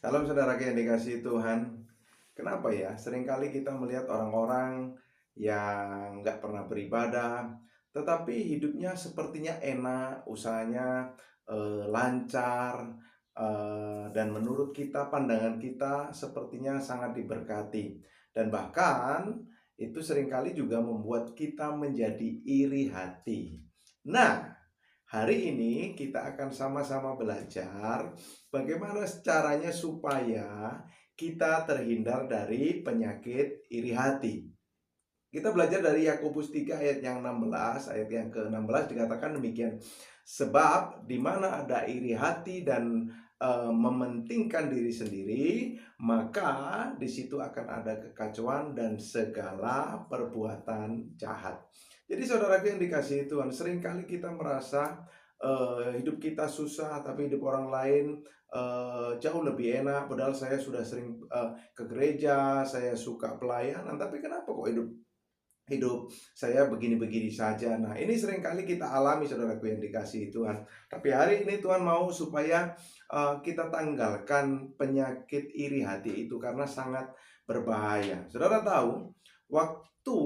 Salam saudara yang dikasihi Tuhan. Kenapa ya? Seringkali kita melihat orang-orang yang nggak pernah beribadah, tetapi hidupnya sepertinya enak, usahanya lancar, dan menurut kita, pandangan kita sepertinya sangat diberkati. Dan bahkan itu seringkali juga membuat kita menjadi iri hati. Nah, hari ini kita akan sama-sama belajar bagaimana caranya supaya kita terhindar dari penyakit iri hati. Kita belajar dari Yakobus 3 ayat yang 16, ayat yang ke-16 dikatakan demikian. Sebab di mana ada iri hati dan mementingkan diri sendiri, maka di situ akan ada kekacauan dan segala perbuatan jahat. Jadi saudaraku yang dikasihi Tuhan, seringkali kita merasa hidup kita susah, tapi hidup orang lain jauh lebih enak. Padahal saya sudah sering ke gereja, saya suka pelayanan, tapi kenapa kok hidup hidup saya begini-begini saja. Nah, ini seringkali kita alami saudaraku yang dikasihi Tuhan. Tapi hari ini Tuhan mau supaya kita tanggalkan penyakit iri hati itu karena sangat berbahaya. Saudara tahu, waktu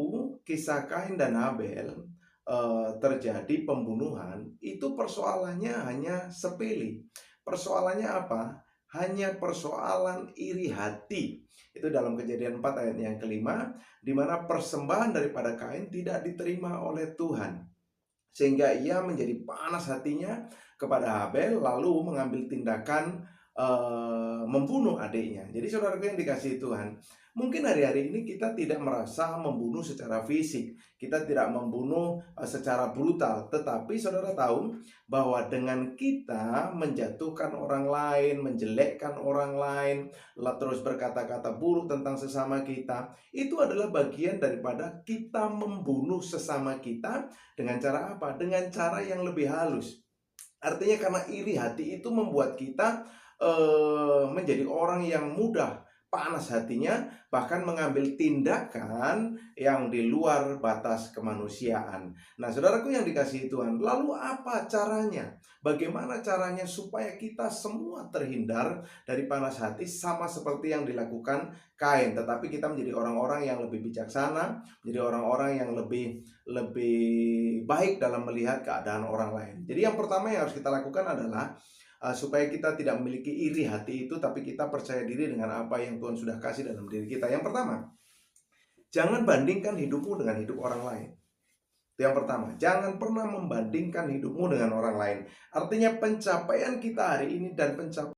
kisah Kain dan Habel terjadi pembunuhan, itu persoalannya hanya sepele. Persoalannya apa? Hanya persoalan iri hati. Itu dalam Kejadian 4 ayat yang kelima, di mana persembahan daripada Kain tidak diterima oleh Tuhan. Sehingga ia menjadi panas hatinya kepada Habel, lalu mengambil tindakan membunuh adiknya. Jadi saudaraku yang dikasihi Tuhan, mungkin hari-hari ini kita tidak merasa membunuh secara fisik, kita tidak membunuh secara brutal, tetapi saudara tahu bahwa dengan kita menjatuhkan orang lain, menjelekkan orang lain, terus berkata-kata buruk tentang sesama kita, itu adalah bagian daripada kita membunuh sesama kita dengan cara apa? Dengan cara yang lebih halus. Artinya karena iri hati itu membuat kita menjadi orang yang mudah panas hatinya, bahkan mengambil tindakan yang di luar batas kemanusiaan. Nah, saudaraku yang dikasihi Tuhan, lalu apa caranya? Bagaimana caranya supaya kita semua terhindar dari panas hati sama seperti yang dilakukan Kain, tetapi kita menjadi orang-orang yang lebih bijaksana, menjadi orang-orang yang lebih lebih baik dalam melihat keadaan orang lain. Jadi yang pertama yang harus kita lakukan adalah supaya kita tidak memiliki iri hati itu, tapi kita percaya diri dengan apa yang Tuhan sudah kasih dalam diri kita. Yang pertama, jangan bandingkan hidupmu dengan hidup orang lain. Itu yang pertama, jangan pernah membandingkan hidupmu dengan orang lain. Artinya pencapaian kita hari ini dan pencapaian